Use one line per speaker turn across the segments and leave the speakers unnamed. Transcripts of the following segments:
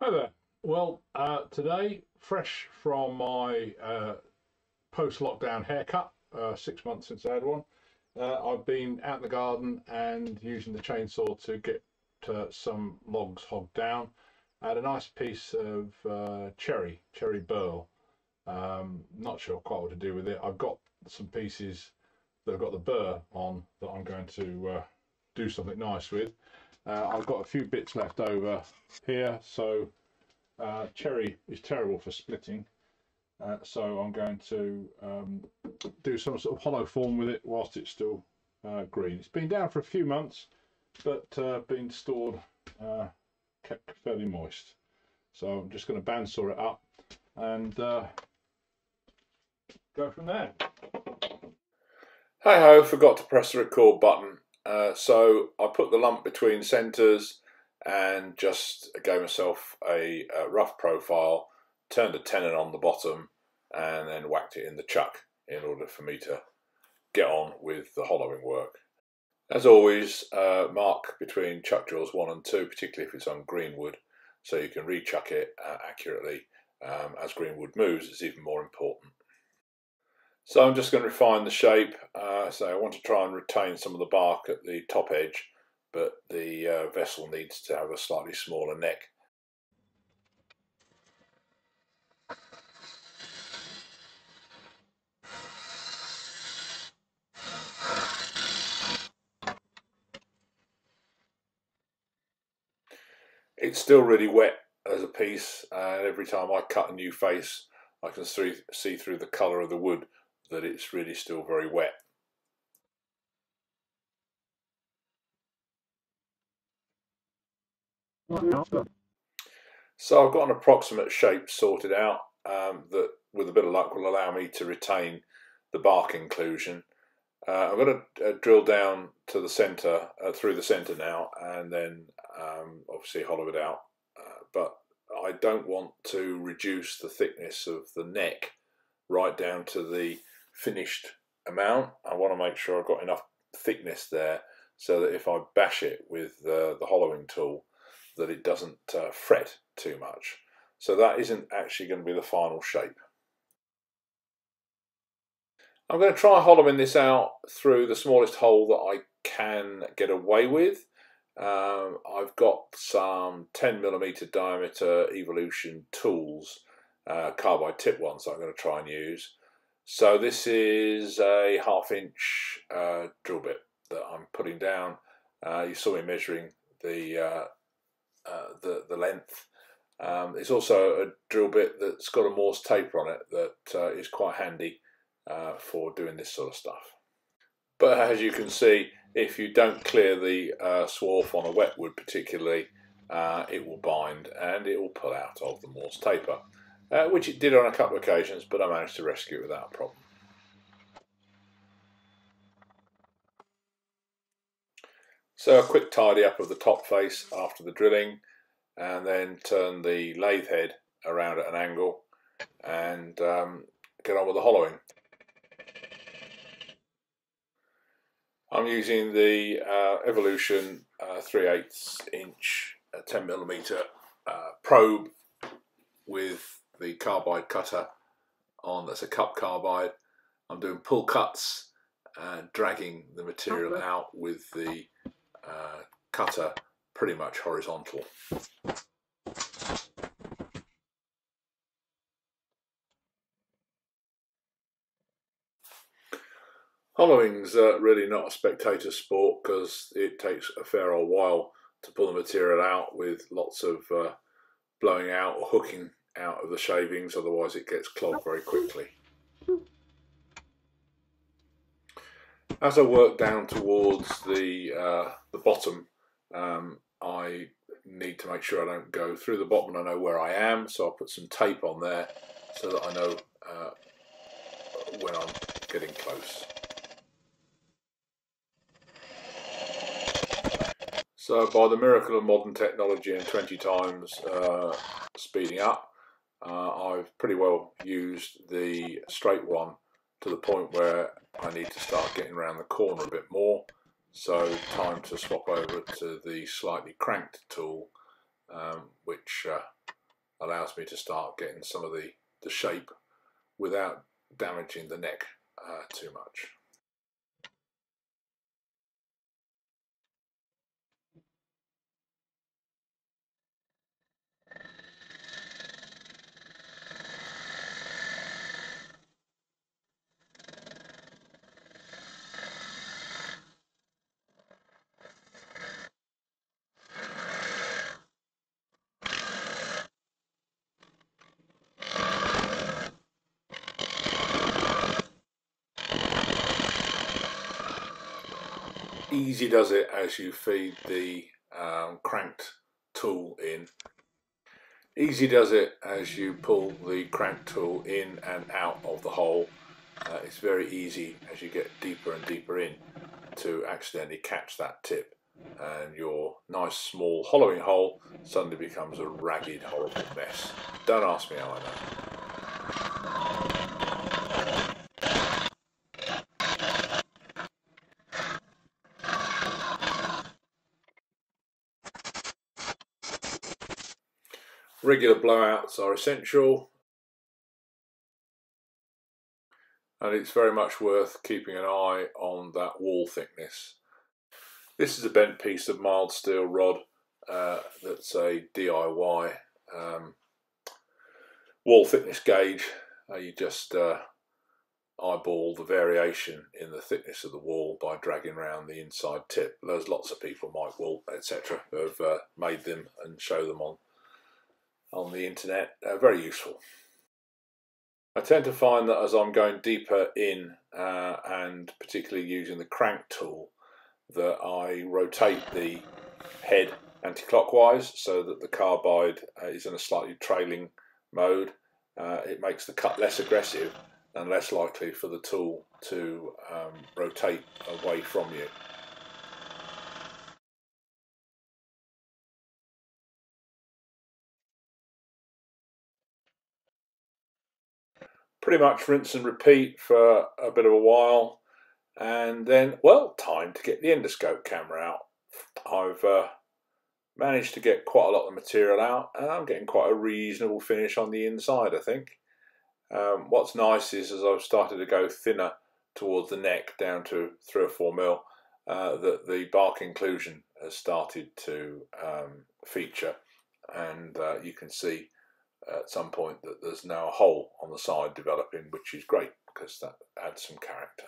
Hi there. Well, today, fresh from my post-lockdown haircut, 6 months since I had one, I've been out in the garden and using the chainsaw to get some logs hogged down. I had a nice piece of cherry burr. Not sure quite what to do with it. I've got some pieces that have got the burr on that I'm going to do something nice with. I've got a few bits left over here, so cherry is terrible for splitting, so I'm going to do some sort of hollow form with it whilst it's still green. It's been down for a few months, but been stored, kept fairly moist. So I'm just going to bandsaw it up and go from there.
Hey ho, forgot to press the record button. So I put the lump between centres and just gave myself a rough profile, turned a tenon on the bottom and then whacked it in the chuck in order for me to get on with the hollowing work. As always, mark between chuck jaws 1 and 2, particularly if it's on green wood, so you can rechuck it accurately. As green wood moves, it's even more important. So I'm just going to refine the shape. So I want to try and retain some of the bark at the top edge, but the vessel needs to have a slightly smaller neck. It's still really wet as a piece, and every time I cut a new face I can see through the colour of the wood that it's really still very wet. So I've got an approximate shape sorted out that with a bit of luck will allow me to retain the bark inclusion. I'm going to drill down to the centre, through the centre now, and then obviously hollow it out. But I don't want to reduce the thickness of the neck right down to the finished amount. I want to make sure I've got enough thickness there so that if I bash it with the hollowing tool, that it doesn't fret too much. So that isn't actually going to be the final shape. I'm going to try hollowing this out through the smallest hole that I can get away with. I've got some 10mm diameter Evolution tools, carbide tip ones that I'm going to try and use. So this is a 1/2 inch drill bit that I'm putting down. You saw me measuring the length. It's also a drill bit that's got a Morse taper on it that is quite handy for doing this sort of stuff. But as you can see, if you don't clear the swarf on a wet wood particularly, it will bind and it will pull out of the Morse taper, which it did on a couple of occasions, but I managed to rescue it without a problem. So a quick tidy up of the top face after the drilling, and then turn the lathe head around at an angle and get on with the hollowing. I'm using the Evolution 3/8 inch 10mm probe with the carbide cutter on. That's a cup carbide. I'm doing pull cuts and dragging the material out with the cutter pretty much horizontal. Hollowing's really not a spectator sport because it takes a fair old while to pull the material out with lots of blowing out or hooking out of the shavings, otherwise it gets clogged very quickly. As I work down towards the bottom, I need to make sure I don't go through the bottom and I know where I am, so I'll put some tape on there so that I know when I'm getting close. So by the miracle of modern technology and 20 times speeding up, I've pretty well used the straight one to the point where I need to start getting around the corner a bit more. So time to swap over to the slightly cranked tool, which allows me to start getting some of the shape without damaging the neck too much. Easy does it as you feed the cranked tool in. Easy does it as you pull the crank tool in and out of the hole. It's very easy as you get deeper and deeper in to accidentally catch that tip, and your nice small hollowing hole suddenly becomes a ragged, horrible mess. Don't ask me how I know. Regular blowouts are essential, and it's very much worth keeping an eye on that wall thickness. This is a bent piece of mild steel rod that's a DIY wall thickness gauge. You just eyeball the variation in the thickness of the wall by dragging around the inside tip. There's lots of people, Mike Wool, etc., who have made them and show them on the internet. Very useful. I tend to find that as I'm going deeper in and particularly using the crank tool, that I rotate the head anti-clockwise so that the carbide is in a slightly trailing mode. It makes the cut less aggressive and less likely for the tool to rotate away from you. Pretty much rinse and repeat for a bit of a while, and then, well, time to get the endoscope camera out. I've managed to get quite a lot of material out, and I'm getting quite a reasonable finish on the inside, I think. What's nice is, as I've started to go thinner towards the neck, down to 3 or 4 mil, that the bark inclusion has started to feature, and you can see at some point that there's now a hole on the side developing, which is great because that adds some character.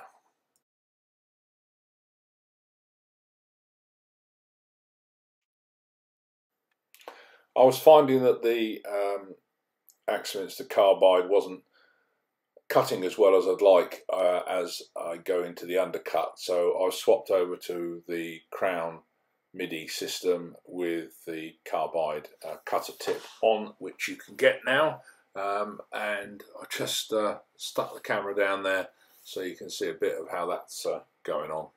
I was finding that the Axminster carbide wasn't cutting as well as I'd like as I go into the undercut, so I've swapped over to the Crown MIDI system with the carbide cutter tip on, which you can get now, and I just stuck the camera down there so you can see a bit of how that's going on.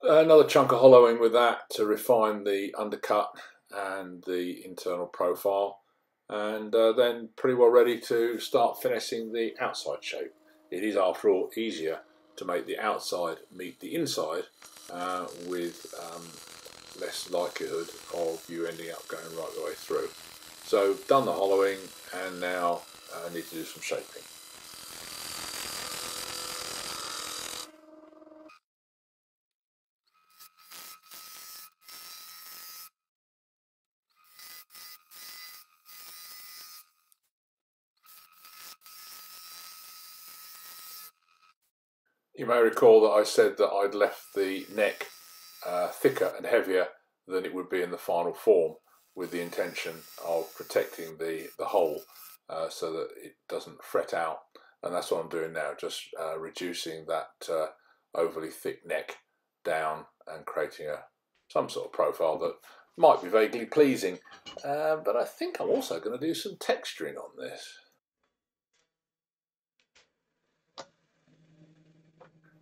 Another chunk of hollowing with that to refine the undercut and the internal profile, and then pretty well ready to start finessing the outside shape. It is, after all, easier to make the outside meet the inside with less likelihood of you ending up going right the way through. So, done the hollowing, and now I need to do some shaping. You may recall that I said that I'd left the neck thicker and heavier than it would be in the final form, with the intention of protecting the hole so that it doesn't fret out, and that's what I'm doing now, just reducing that overly thick neck down and creating some sort of profile that might be vaguely pleasing, but I think I'm also going to do some texturing on this.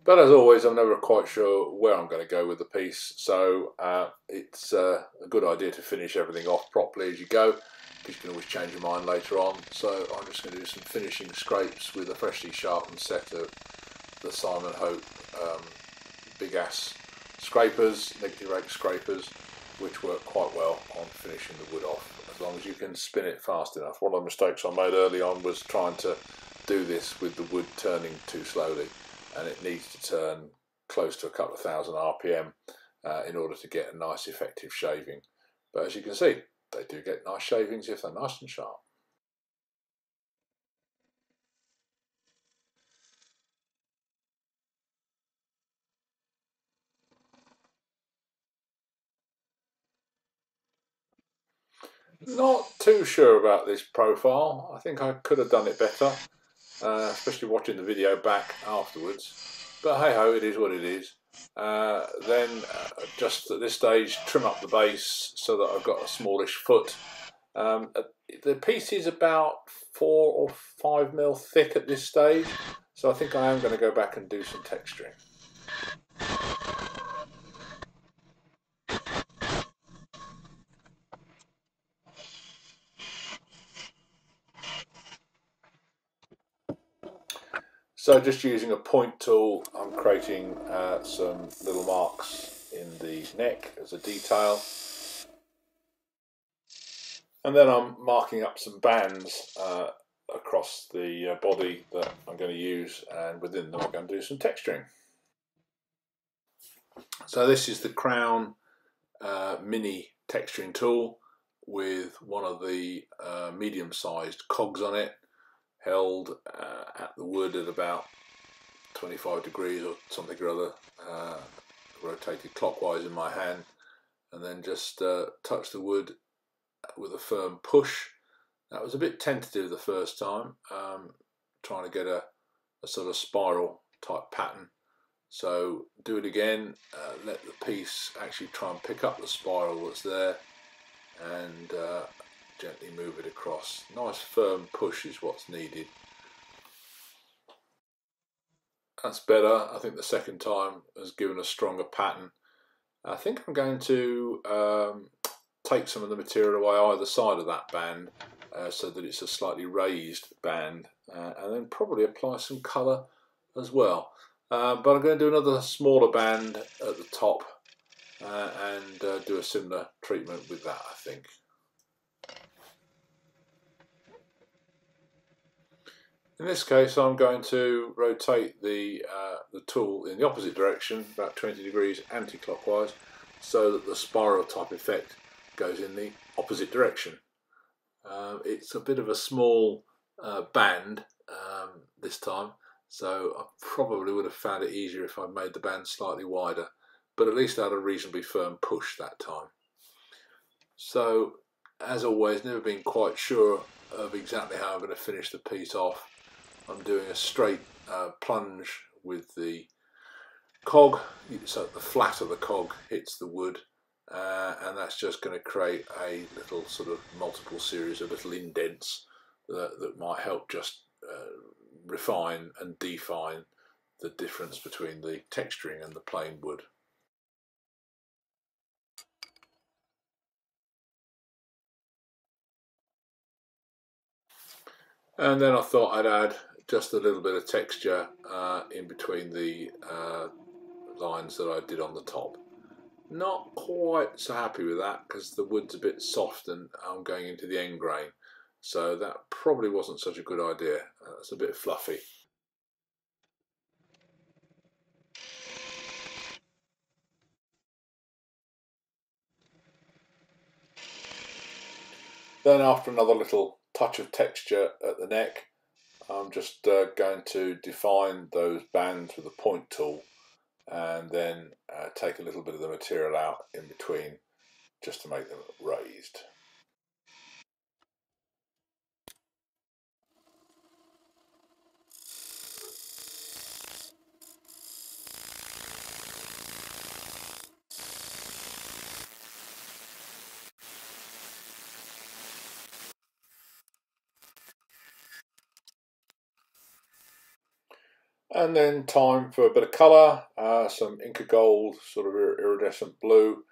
But as always, I'm never quite sure where I'm going to go with the piece, so it's a good idea to finish everything off properly as you go, because you can always change your mind later on. So I'm just going to do some finishing scrapes with a freshly sharpened set of the Simon Hope Big Ass scrapers, negative rake scrapers, which work quite well on finishing the wood off, as long as you can spin it fast enough. One of the mistakes I made early on was trying to do this with the wood turning too slowly, and it needs to turn close to a couple of thousand RPM in order to get a nice effective shaving. But as you can see, they do get nice shavings if they're nice and sharp. Not too sure about this profile. I think I could have done it better, especially watching the video back afterwards. But hey ho, it is what it is. Then just at this stage, trim up the base so that I've got a smallish foot. The piece is about 4 or 5 mil thick at this stage, so I think I am going to go back and do some texturing. So just using a point tool, I'm creating some little marks in the neck as a detail. And then I'm marking up some bands across the body that I'm going to use, and within them I'm going to do some texturing. So this is the Crown mini texturing tool with one of the medium-sized cogs on it, held at the wood at about 25 degrees or something or other, rotated clockwise in my hand, and then just touch the wood with a firm push. That was a bit tentative the first time, trying to get a sort of spiral type pattern. So do it again, let the piece actually try and pick up the spiral that's there, and gently move it across. Nice firm push is what's needed. That's better. I think the second time has given a stronger pattern. I think I'm going to take some of the material away either side of that band so that it's a slightly raised band, and then probably apply some colour as well. But I'm going to do another smaller band at the top and do a similar treatment with that, I think. In this case, I'm going to rotate the tool in the opposite direction, about 20 degrees anti-clockwise, so that the spiral type effect goes in the opposite direction. It's a bit of a small band this time, so I probably would have found it easier if I'd made the band slightly wider, but at least I had a reasonably firm push that time. So, as always, never been quite sure of exactly how I'm going to finish the piece off. I'm doing a straight plunge with the cog, so the flat of the cog hits the wood, and that's just going to create a little sort of multiple series of little indents that might help just refine and define the difference between the texturing and the plain wood. And then I thought I'd add just a little bit of texture in between the lines that I did on the top. Not quite so happy with that because the wood's a bit soft and I'm going into the end grain, so that probably wasn't such a good idea. It's a bit fluffy. Then after another little touch of texture at the neck, I'm just going to define those bands with a point tool, and then take a little bit of the material out in between just to make them raised. And then time for a bit of colour, some Inca Gold, sort of iridescent blue,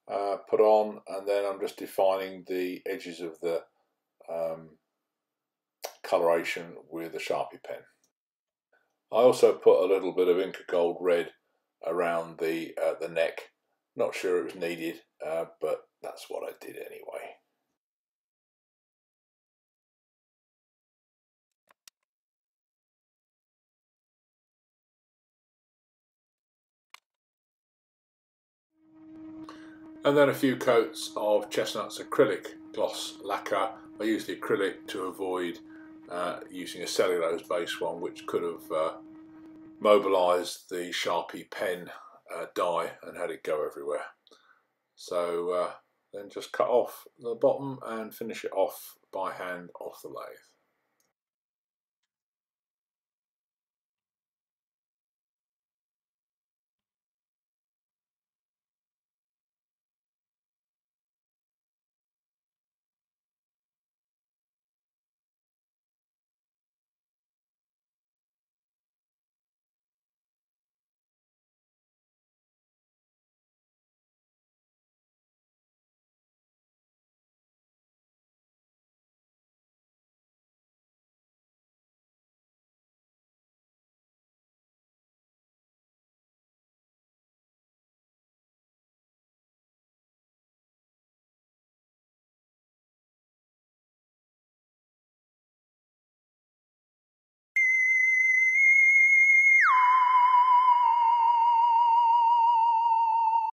put on, and then I'm just defining the edges of the coloration with a Sharpie pen. I also put a little bit of Inca Gold red around the neck. Not sure it was needed, but that's what I did anyway. And then a few coats of Chestnut's acrylic gloss lacquer. I use the acrylic to avoid using a cellulose based one, which could have mobilised the Sharpie pen die and had it go everywhere. So then just cut off the bottom and finish it off by hand off the lathe.